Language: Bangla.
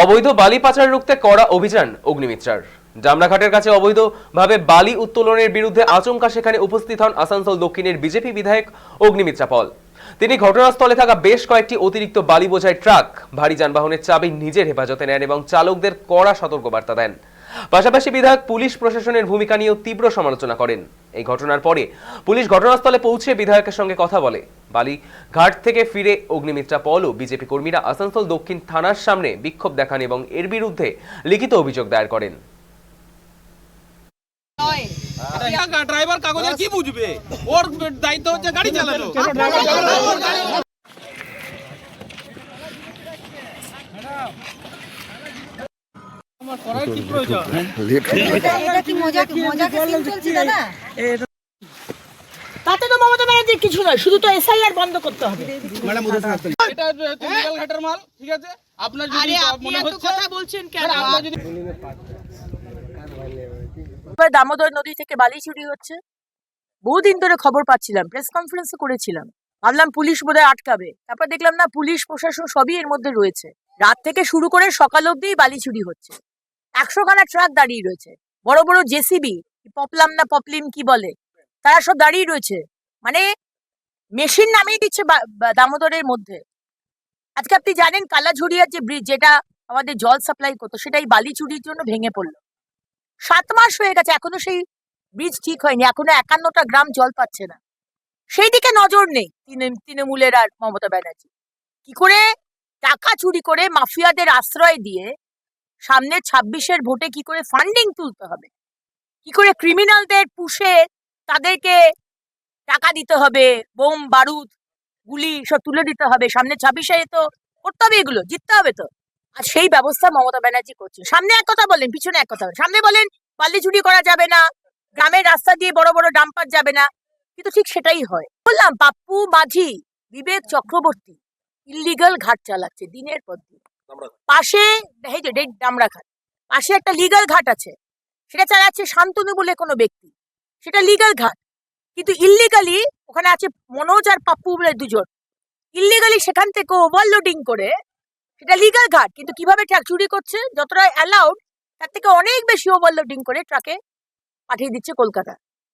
অবৈধ বালি পাচার রুখতে কড়া অভিযান অগ্নিমিত্রার। ডামরাঘাটের কাছে অবৈধভাবে বালি উত্তোলনের বিরুদ্ধে আচমকা সেখানে উপস্থিত হন আসানসোল দক্ষিণের বিজেপি বিধায়ক অগ্নিমিত্রা পল। তিনি ঘটনাস্থলে থাকা বেশ কয়েকটি অতিরিক্ত বালি বোঝাই ট্রাক, ভারী যানবাহনের চাবি নিজের হেফাজতে নেন এবং চালকদের কড়া সতর্কবার্তা দেন। পাশাপাশি বিধায়ক পুলিশ প্রশাসনের ভূমিকা নিয়েও তীব্র সমালোচনা করেন। এই ঘটনার পরে পুলিশ ঘটনাস্থলে পৌঁছে বিধায়কের সঙ্গে কথা বলে। বালি ঘাট থেকে ফিরে অগ্নিমিত্রা পল ও বিজেপি কর্মীরা আসানসোল দক্ষিণ থানার সামনে বিক্ষোভ দেখান এবং এর বিরুদ্ধে লিখিত অভিযোগ দায়ের করেন। ড্রাইভার কাগজে কি বুঝবে, ওর দায়িত্ব হচ্ছে গাড়ি চালানো। তাতে তো মমতা ব্যানার্জির কিছু নয়, শুধু তো এসআইআর বন্ধ করতে হবে। এটা লিগ্যাল ঘাটের মাল, ঠিক আছে? আপনার যদি মনে হচ্ছে কথা বলছেন কেন? আপনার যদি দামোদর নদী থেকে বালি চুরি হচ্ছে, বহুদিন ধরে খবর পাচ্ছিলাম, প্রেস কনফারেন্সও করেছিলাম, ভাবলাম পুলিশ বোধহয় আটকাবে, তারপর দেখলাম না, পুলিশ প্রশাসন সবই এর মধ্যে রয়েছে। রাত থেকে শুরু করে সকাল অব্দি বালি চুরি হচ্ছে, 100 খানা ট্রাক দাঁড়িয়ে রয়েছে, বড় বড় জেসিবি, পপলাম না পপলিন কি বলে, তারা সব দাঁড়িয়ে রয়েছে, মানে মেশিন নামিয়ে দিচ্ছে দামোদরের মধ্যে। আজকে আপনি জানেন কালাঝুরিয়ার যে ব্রিজ, যেটা আমাদের জল সাপ্লাই করতো, সেটাই বালি চুরির জন্য ভেঙে পড়লো। 7 মাস হয়ে গেছে, এখনো সেই ব্রিজ ঠিক হয়নি, এখনো 51টা গ্রাম জল পাচ্ছে না। সেই দিকে নজর নেই তৃণমূলের আর মমতা ব্যানার্জি। কি করে টাকা চুরি করে মাফিয়াদের আশ্রয় দিয়ে সামনের 26-এর ভোটে কি করে ফান্ডিং তুলতে হবে, কি করে ক্রিমিনালদের পুষে তাদেরকে টাকা দিতে হবে, বোম বারুদ গুলি সব তুলে দিতে হবে, সামনে 26-এ তো করতে হবে, এগুলো জিততে হবে তো। আর সেই ব্যবস্থা মমতা ব্যানার্জি করছে। সামনে এক কথা বলেন, পিছনে এক কথা বলেন। সামনে বলেন বালি চুরি করা যাবে না, গ্রামের রাস্তা দিয়ে বড় বড় ডাম্পার যাবে না, কিন্তু ঠিক সেটাই হয়। বললাম পাপ্পু মাঝি, বিবেক চক্রবর্তী ইলিগাল ঘাট চালাচ্ছে দিনের পর দিন। পাশে ডামরাঘাট, পাশে একটা লিগাল ঘাট আছে, সেটা চালাচ্ছে শান্তনু বলে কোনো ব্যক্তি, সেটা লিগাল ঘাট, কিন্তু ইল্লিগালি ওখানে আছে মনোজ আর পাপ্পু বলে দুজন, ইল্লিগালি সেখান থেকে ওভারলোডিং করে, সেটা লিগাল ঘাট, কিন্তু কিভাবে ট্রাক চুরি করছে, যতটা অ্যালাউড তার থেকে অনেক বেশি ওভারলোডিং করে ট্রাকে পাঠিয়ে দিচ্ছে কলকাতা।